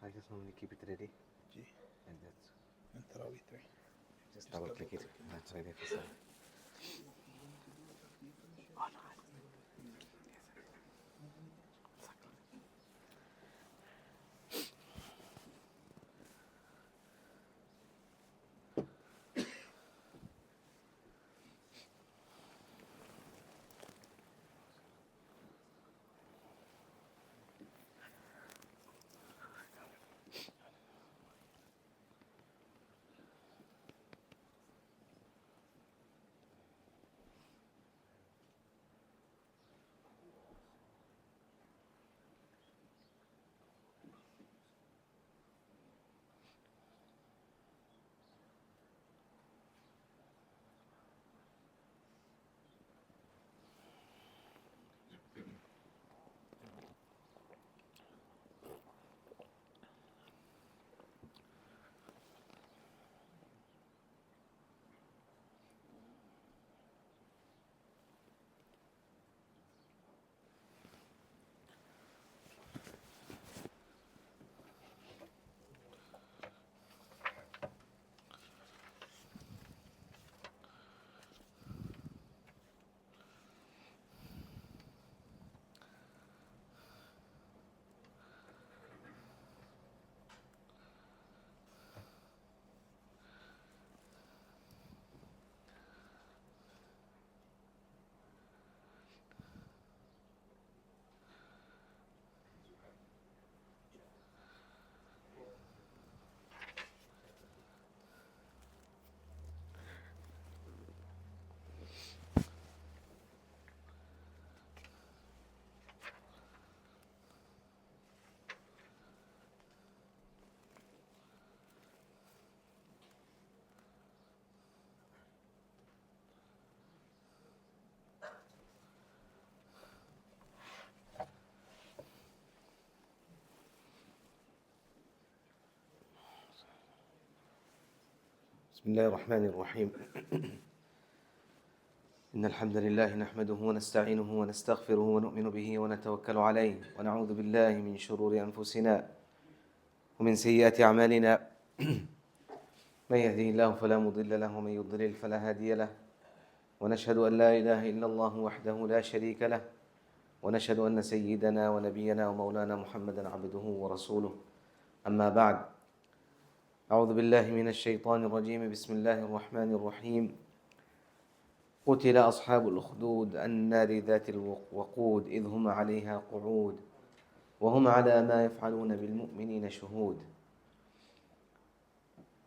I just normally keep it ready. G. And that's And Tarawih 3. just double click it. That's why they have to start. بسم الله الرحمن الرحيم إن الحمد لله نحمده ونستعينه ونستغفره ونؤمن به ونتوكل عليه ونعوذ بالله من شرور أنفسنا ومن سيئات أعمالنا من يهده الله فلا مضل له ومن يضلل فلا هادي له ونشهد أن لا إله إلا الله وحده لا شريك له ونشهد أن سيدنا ونبينا ومولانا محمدا عبده ورسوله أما بعد أعوذ بالله من الشيطان الرجيم بسم الله الرحمن الرحيم قتل أصحاب الأخدود النار ذات الوقود إذ هم عليها قعود وهم على ما يفعلون بالمؤمنين شهود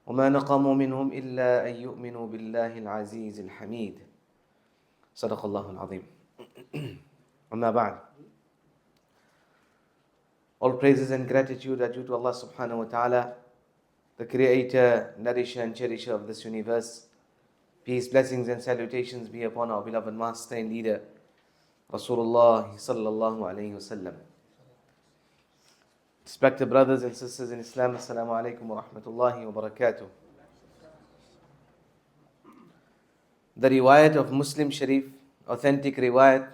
وما نقموا منهم إلا أن يؤمنوا بالله العزيز الحميد صدق الله العظيم أما بعد. All praises and gratitude are due to Allah subhanahu wa ta'ala, the creator, nourisher and cherisher of this universe. Peace, blessings and salutations be upon our beloved master and leader, Rasulullah sallallahu alayhi wasallam. Respected brothers and sisters in Islam, Assalamu alaikum wa rahmatullahi wa barakatuh. The riwayat of Muslim Sharif, authentic riwayat,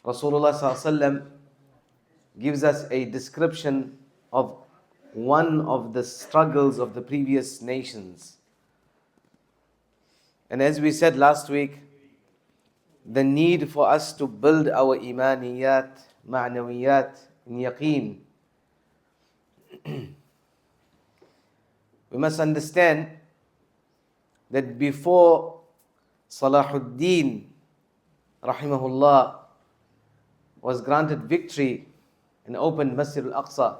Rasulullah sallallahu alayhi wasallam gives us a description of one of the struggles of the previous nations. And as we said last week, the need for us to build our imaniyat, ma'nawiyat, in yaqeen. We must understand that before Salahuddin, rahimahullah, was granted victory and opened Masjid al-Aqsa,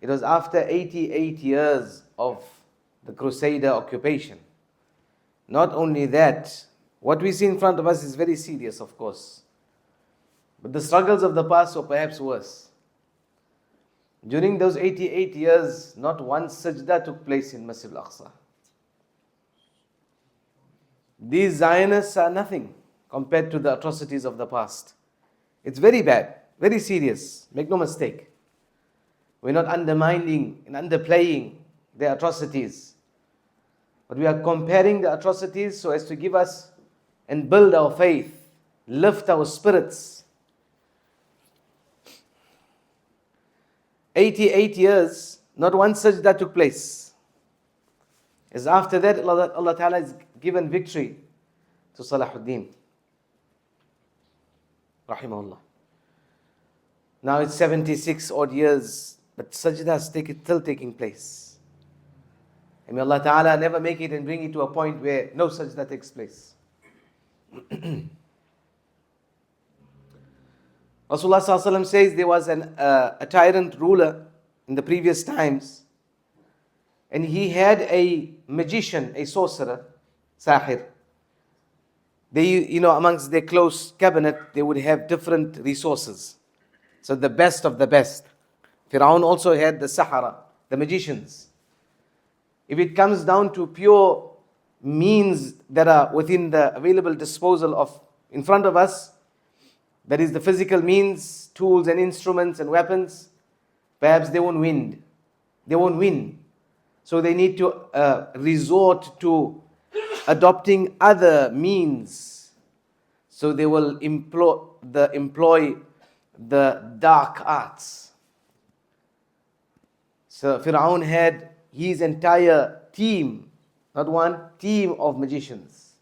it was after 88 years of the Crusader occupation. Not only that, what we see in front of us is very serious, of course. But the struggles of the past were perhaps worse. During those 88 years, not one sajda took place in Masjid al-Aqsa. These Zionists are nothing compared to the atrocities of the past. It's very bad, very serious, make no mistake. We're not undermining and underplaying their atrocities. But we are comparing the atrocities so as to give us and build our faith, lift our spirits. 88 years, not one sajda took place. As after that, Allah Ta'ala has given victory to Salahuddin, rahimahullah. Now it's 76 odd years, but sajda is still taking place. And may Allah Ta'ala never make it and bring it to a point where no sajda takes place. Rasulullah Sallallahu Alaihi Wasallam says there was a tyrant ruler in the previous times, and he had a magician, a sorcerer, sahir. They, amongst their close cabinet, they would have different resources. So the best of the best. Fir'aun also had the sahara, the magicians. If it comes down to pure means that are within the available disposal of in front of us, that is the physical means, tools and instruments and weapons, perhaps they won't win. They won't win. So they need to resort to adopting other means. So they will employ the dark arts. So Fir'aun had his entire team, not one, team of magicians.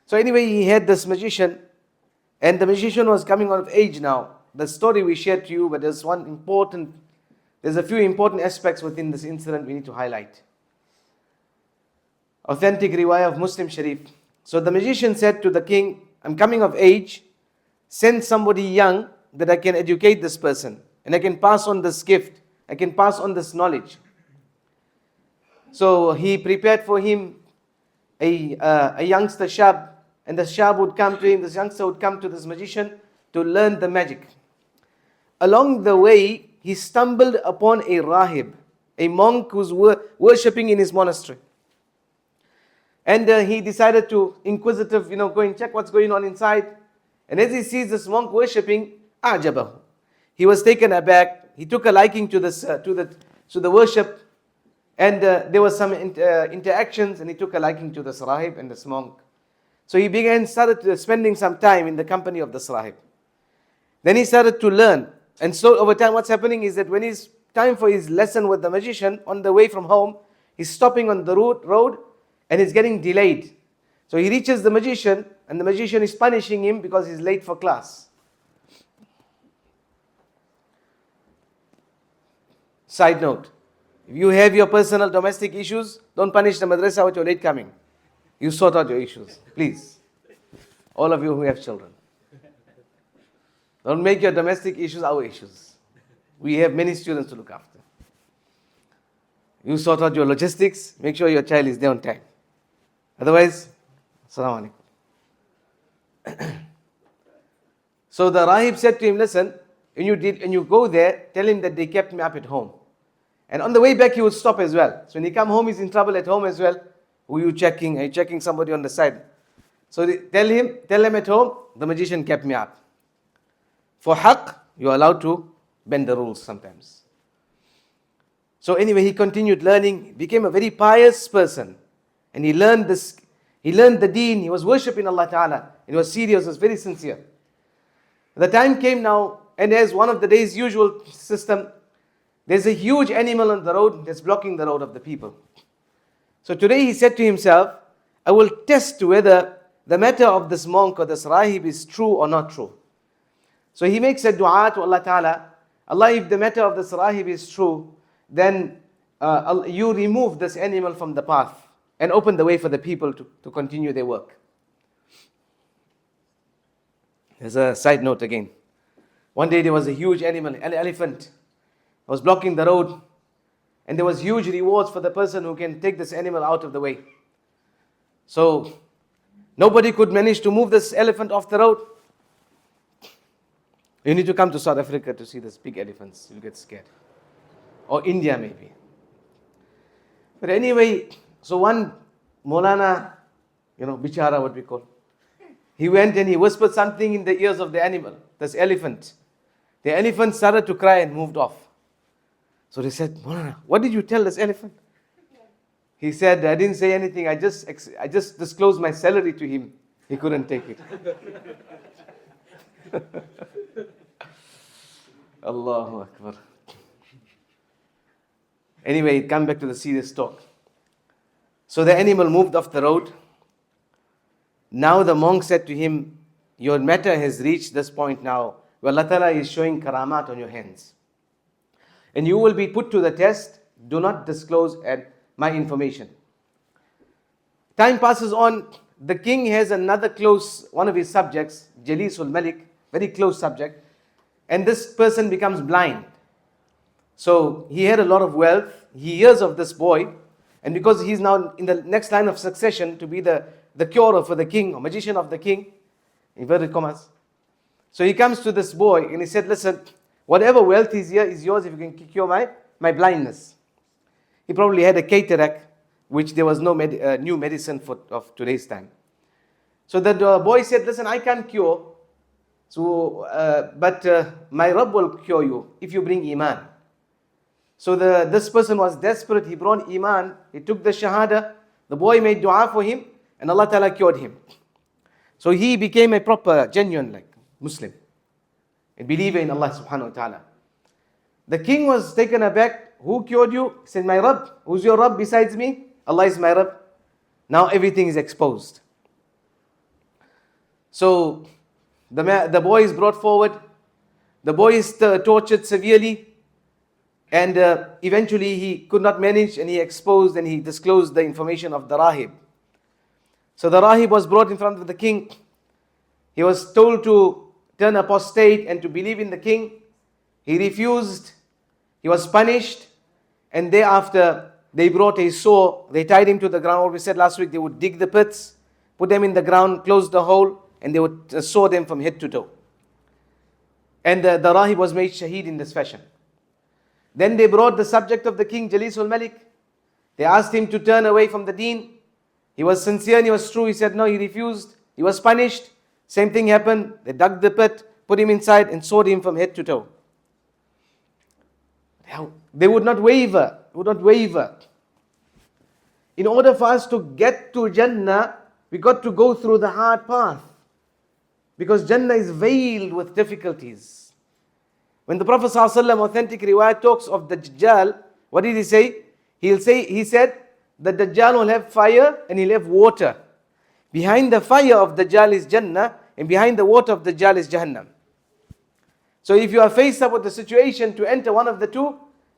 So anyway, he had this magician, and the magician was coming out of age now. The story we shared to you, but there's a few important aspects within this incident we need to highlight. Authentic riwayah of Muslim Sharif. So the magician said to the king, I'm coming of age, send somebody young that I can educate this person, and I can pass on this gift, I can pass on this knowledge. So he prepared for him a youngster shab, and the shab would come to him, this youngster would come to this magician to learn the magic. Along the way, he stumbled upon a rahib, a monk who's worshipping in his monastery. And he decided to, inquisitive, go and check what's going on inside. And as he sees this monk worshipping, ajabahu. He was taken aback. He took a liking to this, to the worship. And there was some interactions, and he took a liking to this rahib and this monk. So he started spending some time in the company of this rahib. Then he started to learn. And so over time what's happening is that when it's time for his lesson with the magician, on the way from home, he's stopping on the road and it's getting delayed. So he reaches the magician, and the magician is punishing him because he's late for class. Side note, if you have your personal domestic issues, don't punish the madrasa with your late coming. You sort out your issues, please. All of you who have children. Don't make your domestic issues our issues. We have many students to look after. You sort out your logistics, make sure your child is there on time. Otherwise, Assalamu alaikum. So the rahib said to him, listen, when you go there, tell him that they kept me up at home. And on the way back, he would stop as well. So when he come home, he's in trouble at home as well. Who are you checking? Are you checking somebody on the side? So tell them at home, the magician kept me up. For haqq, you are allowed to bend the rules sometimes. So anyway, he continued learning, became a very pious person. And he learned the deen, he was worshipping Allah Ta'ala. It was serious, it was very sincere. The time came now, and as one of the day's usual system, there's a huge animal on the road that's blocking the road of the people. So today he said to himself, I will test whether the matter of this monk or this rahib is true or not true. So he makes a dua to Allah Ta'ala, Allah, if the matter of this rahib is true, then you remove this animal from the path and open the way for the people to continue their work. There's a side note again. One day there was a huge animal, an elephant, was blocking the road, and there was huge rewards for the person who can take this animal out of the way. So nobody could manage to move this elephant off the road. You need to come to South Africa to see these big elephants. You'll get scared. Or India maybe. But anyway, so one Maulana, bichara what we call, he went and he whispered something in the ears of the animal, this elephant. The elephant started to cry and moved off. So they said, Maulana, what did you tell this elephant? He said, I didn't say anything. I just disclosed my salary to him. He couldn't take it. Allahu Akbar. Anyway, come back to the serious talk. So the animal moved off the road. Now the monk said to him, your matter has reached this point now, where Allah Ta'ala is showing karamat on your hands. And you will be put to the test. Do not disclose my information. Time passes on. The king has another one of his subjects, Jalisul Malik, very close subject. And this person becomes blind. So he had a lot of wealth. He hears of this boy. And because he's now in the next line of succession to be the curer for the king, or magician of the king, inverted commas. So he comes to this boy and he said, listen, whatever wealth is here is yours if you can cure my blindness. He probably had a cataract, which there was no new medicine of today's time. So the boy said, listen, I can't cure, but my Rabb will cure you if you bring Iman. So this person was desperate. He brought Iman. He took the Shahada. The boy made dua for him and Allah Ta'ala cured him. So he became a proper, genuine Muslim, a believer in Allah Subhanahu wa Ta'ala. The king was taken aback. Who cured you? He said, my Rabb. Who's your Rabb besides me? Allah is my Rabb. Now everything is exposed. So the boy is brought forward. The boy is tortured severely. And eventually he could not manage and he exposed and he disclosed the information of the Rahib. So the Rahib was brought in front of the king. He was told to turn apostate and to believe in the king. He refused. He was punished. And thereafter they brought a saw. They tied him to the ground. What we said last week, they would dig the pits, put them in the ground, close the hole, and they would saw them from head to toe. And the Rahib was made shaheed in this fashion. Then they brought the subject of the king, Jalisul Malik. They asked him to turn away from the deen. He was sincere and he was true. He said no, he refused. He was punished. Same thing happened. They dug the pit, put him inside and sawed him from head to toe. They would not waver. In order for us to get to Jannah, we got to go through the hard path. Because Jannah is veiled with difficulties. When the Prophet ﷺ, authentic riwayat, talks of the Dajjal, what did he say? He said, the Dajjal will have fire and he'll have water. Behind the fire of Dajjal is Jannah, and behind the water of Dajjal is Jahannam. So if you are faced up with the situation to enter one of the two,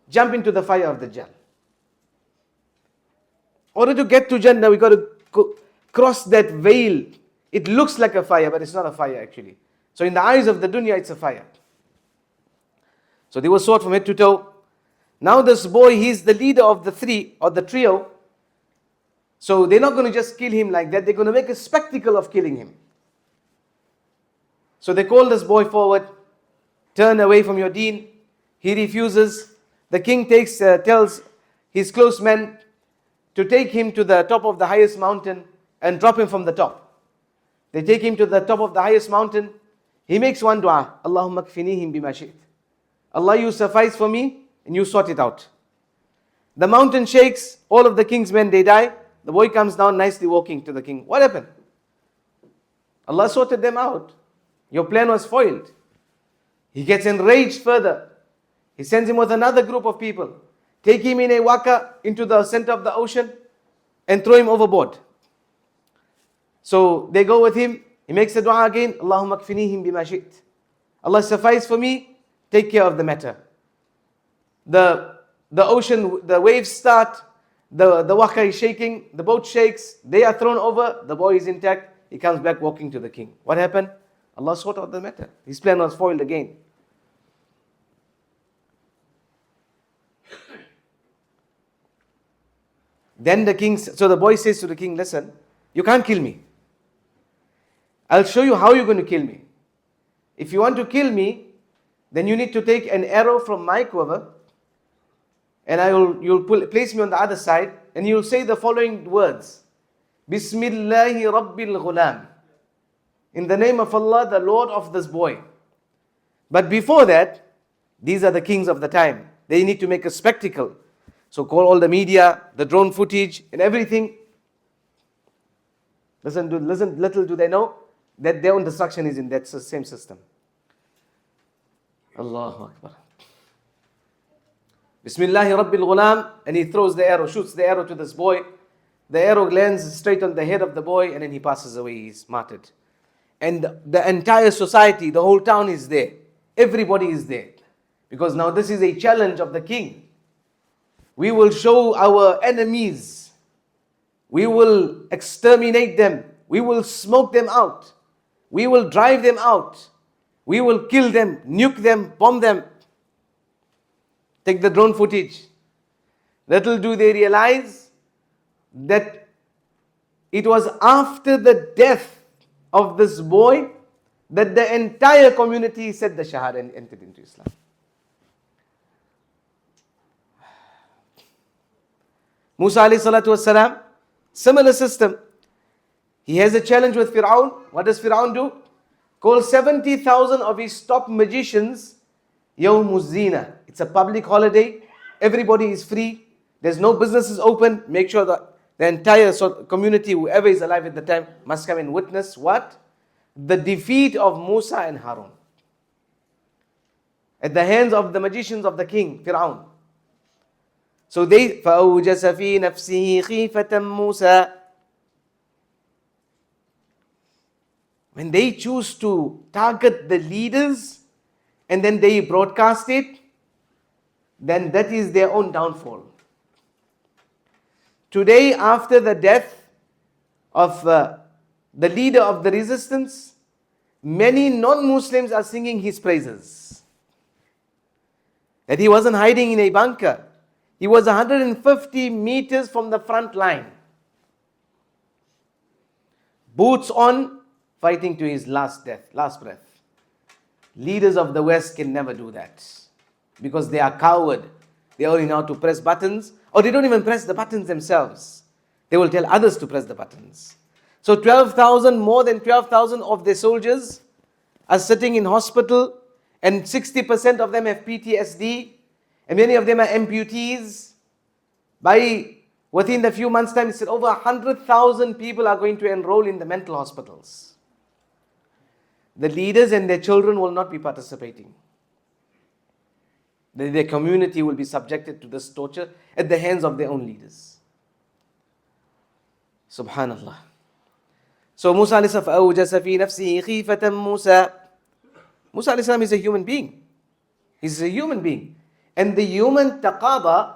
jump into the fire of Dajjal. In order to get to Jannah, we got to cross that veil. It looks like a fire, but it's not a fire actually. So in the eyes of the dunya, it's a fire. So they were sought from head to toe. Now this boy, he's the leader of the three, or the trio. So they're not going to just kill him like that. They're going to make a spectacle of killing him. So they call this boy forward. Turn away from your deen. He refuses. The king tells his close men to take him to the top of the highest mountain and drop him from the top. They take him to the top of the highest mountain. He makes one dua. Allahumma kfinihim bima shi'ta. Allah, you suffice for me and you sort it out. The mountain shakes. All of the king's men, they die. The boy comes down nicely walking to the king. What happened? Allah sorted them out. Your plan was foiled. He gets enraged further. He sends him with another group of people. Take him in a waka into the center of the ocean and throw him overboard. So they go with him. He makes the dua again. Allahumma kfinihim bima shi'ta. Allah, suffice for me. Take care of the matter. The ocean, the waves start. The waka is shaking. The boat shakes. They are thrown over. The boy is intact. He comes back walking to the king. What happened? Allah sorted out the matter. His plan was foiled again. Then so the boy says to the king, listen, you can't kill me. I'll show you how you're going to kill me. If you want to kill me, then you need to take an arrow from my quiver and you'll place me on the other side and you'll say the following words. Bismillahi Rabbil Ghulam. In the name of Allah, the Lord of this boy. But before that, these are the kings of the time. They need to make a spectacle. So call all the media, the drone footage and everything. Little do they know that their own destruction is in that same system. Allahu Akbar. Bismillahi Rabbil Ghulam, and he throws the arrow, shoots the arrow to this boy. The arrow lands straight on the head of the boy, and then he passes away, he's martyred. And the entire society, the whole town is there. Everybody is there. Because now this is a challenge of the king. We will show our enemies. We will exterminate them. We will smoke them out. We will drive them out. We will kill them, nuke them, bomb them. Take the drone footage. Little do they realize that it was after the death of this boy that the entire community said the Shahada and entered into Islam. Musa alayhi salatu wasalam, similar system. He has a challenge with Fir'aun. What does Fir'aun do? Call 70,000 of his top magicians, Yawmuz Zina. It's a public holiday. Everybody is free. There's no businesses open. Make sure that the entire community, whoever is alive at the time, must come and witness what? The defeat of Musa and Harun. At the hands of the magicians of the king, Fir'aun. So they, فَأَوْجَسَ فِي نَفْسِهِ خِيفَةً مُوسَى. When they choose to target the leaders and then they broadcast it, then that is their own downfall. Today, after the death of the leader of the resistance, many non-Muslims are singing his praises. That he wasn't hiding in a bunker. He was 150 meters from the front line. Boots on, fighting to his last breath. Leaders of the West can never do that. Because they are coward. They only know how to press buttons. Or they don't even press the buttons themselves. They will tell others to press the buttons. So 12,000, more than 12,000 of their soldiers are sitting in hospital. And 60% of them have PTSD. And many of them are amputees. Within a few months' time, he said over 100,000 people are going to enroll in the mental hospitals. The leaders and their children will not be participating. Their community will be subjected to this torture at the hands of their own leaders. Subhanallah. So Musa alayhi salam, فَأَوْجَسَ فِي نَفْسِهِ خِيفَةً مُوسَى. Musa alayhi salam is a human being. He's a human being. And the human taqaba,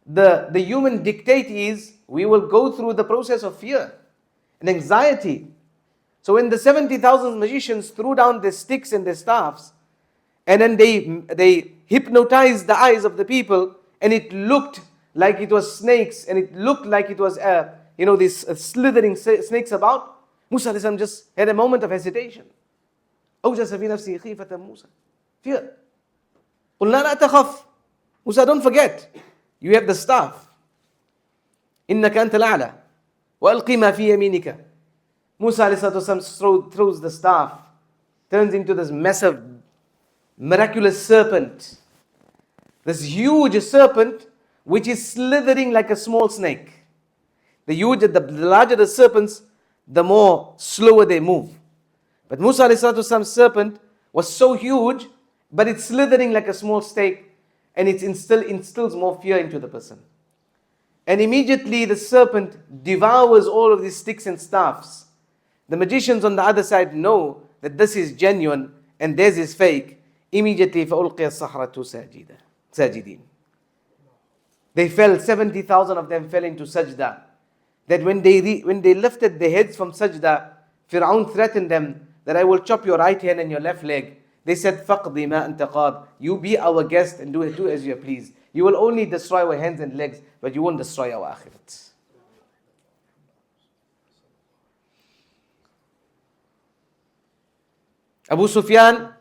the human dictate is, we will go through the process of fear and anxiety. So when the 70,000 magicians threw down their sticks and their staffs, and then they hypnotized the eyes of the people, and it looked like it was snakes, and it looked like it was, these slithering snakes about, Musa ﷺ just had a moment of hesitation. أوجس في نفسه خيفة موسى. Fear. قلنا لا تخف. Musa, don't forget. You have the staff. إنك أنت الأعلى. وألقي ما في يمينك. Musa ﷺ throws the staff, turns into this massive, miraculous serpent. This huge serpent which is slithering like a small snake. The larger the serpents, the more slower they move. But Musa ﷺ's serpent was so huge, but it's slithering like a small snake, and it instills more fear into the person. And immediately the serpent devours all of these sticks and staffs. The magicians on the other side know that this is genuine and theirs is fake. Immediately, فَأُلْقِيَ السَّحْرَةُ سَاجِدِينَ. They fell, 70,000 of them fell into sajda. That when they lifted their heads from sajda, Fir'aun threatened them that I will chop your right hand and your left leg. They said, فَقْضِ مَا أَنْتَ قَاضٍ. You be our guest and do as you please. You will only destroy our hands and legs, but you won't destroy our akhirat. Abu Sufyan,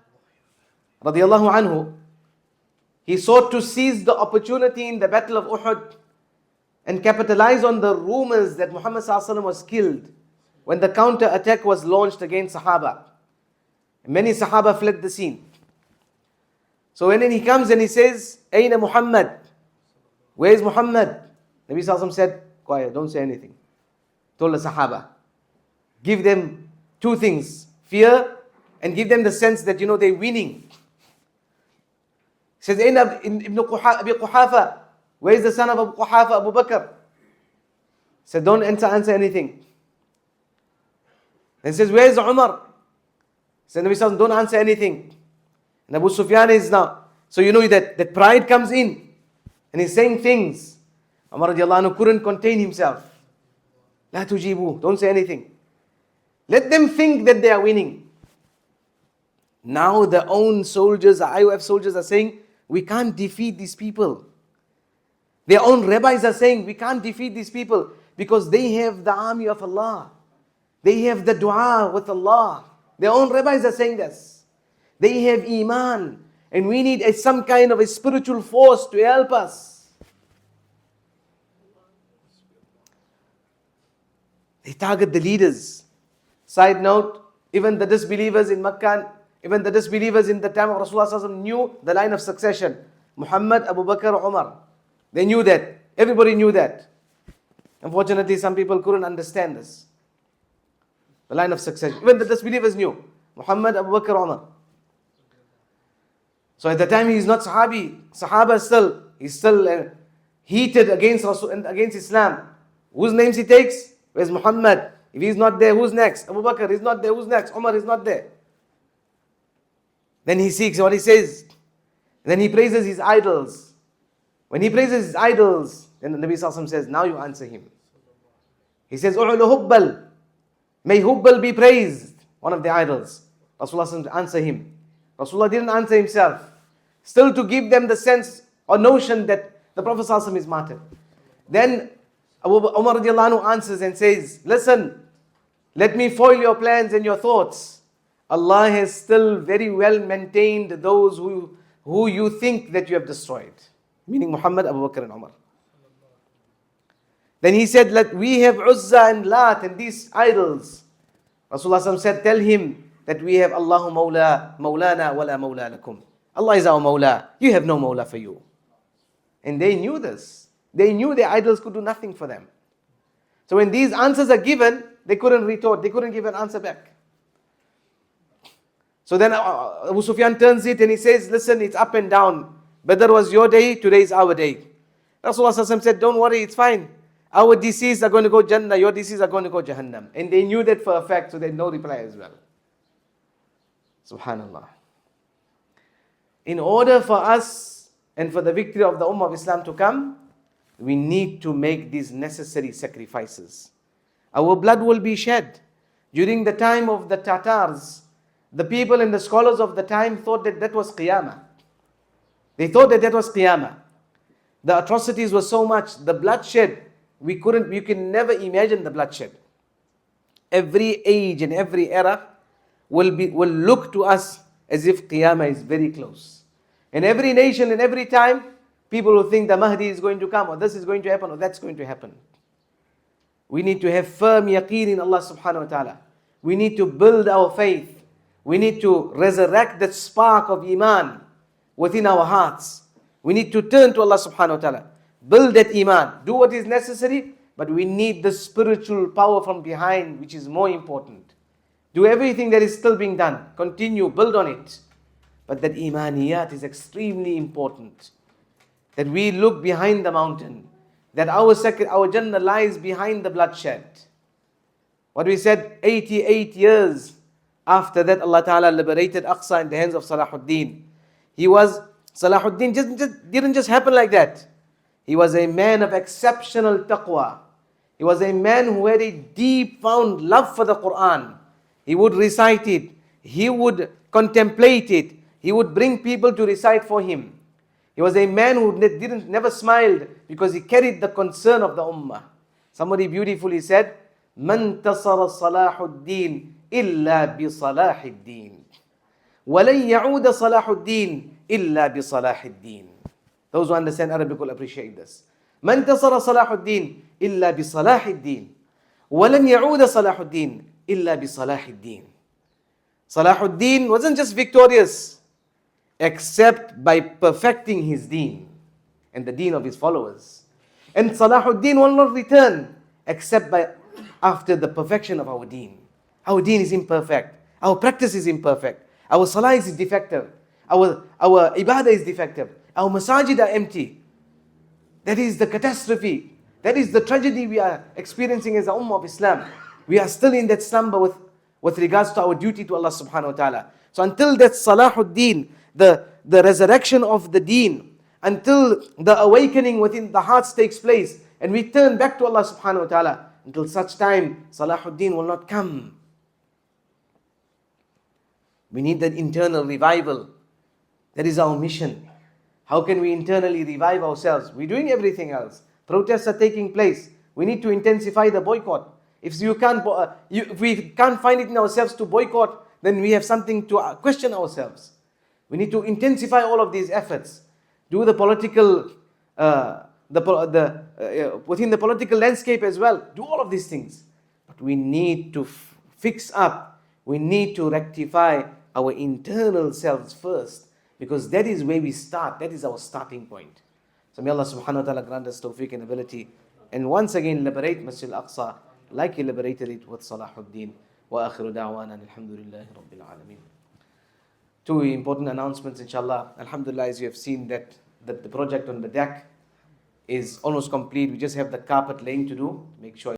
radiyallahu anhu, he sought to seize the opportunity in the battle of Uhud and capitalize on the rumors that Muhammad ﷺ was killed when the counter attack was launched against Sahaba. Many Sahaba fled the scene. So when he comes and he says, Aina Muhammad? Where is Muhammad? Nabi ﷺ said, quiet, don't say anything. Told the Sahaba, give them two things, fear and give them the sense that they're winning. He says, Ibn Abi Quhafa, where is the son of Abu Quhafa, Abu Bakr? He said, don't answer anything. Then he says, where is Umar? He said, Nabi Sallallahu, don't answer anything. And Abu Sufyan is now. So you know that pride comes in. And he's saying things. Umar radiallahu anhu couldn't contain himself. La tujibu, don't say anything. Let them think that they are winning. Now their own soldiers, the IOF soldiers are saying, we can't defeat these people. Their own rabbis are saying, we can't defeat these people because they have the army of Allah. They have the dua with Allah. Their own rabbis are saying this. They have iman. And we need some kind of a spiritual force to help us. They target the leaders. Side note, even the disbelievers in Makkah, even the disbelievers in the time of Rasulullah Sallallahu Alaihi Wasallam knew the line of succession. Muhammad, Abu Bakr, Umar. They knew that. Everybody knew that. Unfortunately, some people couldn't understand this. The line of succession. Even the disbelievers knew. Muhammad, Abu Bakr, Umar. So at the time he is not Sahabi. Sahaba he's still heated against Rasul and against Islam. Whose names he takes? Where's Muhammad? If he's not there, who's next? Abu Bakr is not there, who's next? Umar is not there. Then he seeks what he says. Then he praises his idols. When he praises his idols, then the Nabi Sallallahu Alaihi Wasallam says, now you answer him. He says, U'ulu Hubbal. May Hubbal be praised. One of the idols. Rasulullah Sallallahu Alaihi Wasallam answer him. Rasulullah didn't answer himself. Still to give them the sense or notion that the Prophet Sallallahu Alaihi Wasallam is martyred. Then Umar radiallahu anhu answers and says, listen, let me foil your plans and your thoughts. Allah has still very well maintained those who you think that you have destroyed. Meaning Muhammad, Abu Bakr and Umar. Then he said, we have Uzza and Lat and these idols. Rasulullah said, tell him that we have Allahu Mawla, Mawlana wala Mawla lakum. Allah is our Mawla. You have no Mawla for you. And they knew this. They knew their idols could do nothing for them. So when these answers are given, they couldn't retort. They couldn't give an answer back. So then Abu Sufyan turns it and he says, listen, it's up and down. Badr was your day, today is our day. Rasulullah said, don't worry, it's fine. Our deceased are going to go Jannah, your deceased are going to go Jahannam. And they knew that for a fact, so they had no reply as well. Subhanallah. In order for us and for the victory of the Ummah of Islam to come, we need to make these necessary sacrifices. Our blood will be shed. During the time of the Tatars, the people and the scholars of the time thought that that was Qiyamah. They thought that that was Qiyamah. The atrocities were so much, the bloodshed, you can never imagine the bloodshed. Every age and every era will look to us as if Qiyamah is very close. And every nation and every time, people will think the Mahdi is going to come, or this is going to happen, or that's going to happen. We need to have firm yaqeen in Allah subhanahu wa ta'ala. We need to build our faith. We need to resurrect that spark of iman within our hearts. We need to turn to Allah subhanahu wa ta'ala. Build that iman. Do what is necessary, but we need the spiritual power from behind, which is more important. Do everything that is still being done. Continue, build on it. But that imaniyat is extremely important. That we look behind the mountain. That our Jannah lies behind the bloodshed. What we said, 88 years after that, Allah Ta'ala liberated Aqsa in the hands of Salahuddin. Salahuddin didn't just happen like that. He was a man of exceptional taqwa. He was a man who had a deep found love for the Quran. He would recite it. He would contemplate it. He would bring people to recite for him. He was a man who never smiled because he carried the concern of the ummah. Somebody beautifully said, "Man tasara Salahuddin illa bi Salahuddin, walan ya'uda Salahuddin illa bi Salahuddin." Those who understand Arabic will appreciate this. "Man tasara Salahuddin illa bi Salahuddin, walan ya'uda Salahuddin illa bi Salahuddin." Salahuddin wasn't just victorious except by perfecting his deen and the deen of his followers. And Salahuddin will not return except after the perfection of our deen. Our deen is imperfect. Our practice is imperfect. Our salah is defective. Our ibadah is defective. Our masajid are empty. That is the catastrophe. That is the tragedy we are experiencing as the Ummah of Islam. We are still in that slumber with regards to our duty to Allah subhanahu wa ta'ala. So until that Salahuddin, the resurrection of the deen, until the awakening within the hearts takes place, and we turn back to Allah subhanahu wa ta'ala, until such time, Salahuddin will not come. We need that internal revival. That is our mission. How can we internally revive ourselves? We're doing everything else. Protests are taking place. We need to intensify the boycott. If we can't find it in ourselves to boycott, then we have something to question ourselves. We need to intensify all of these efforts. Do the political, within the political landscape as well. Do all of these things. But we need to fix up. We need to rectify our internal selves first. Because that is where we start. That is our starting point. So may Allah subhanahu wa ta'ala grant us tawfiq and ability. And once again liberate Masjid al-Aqsa like He liberated it with Salahuddin. Wa akhiru da'wana alhamdulillahi rabbil alameen. Two important announcements inshallah. Alhamdulillah, as you have seen that the project on the deck is almost complete. We just have the carpet laying to do. Make sure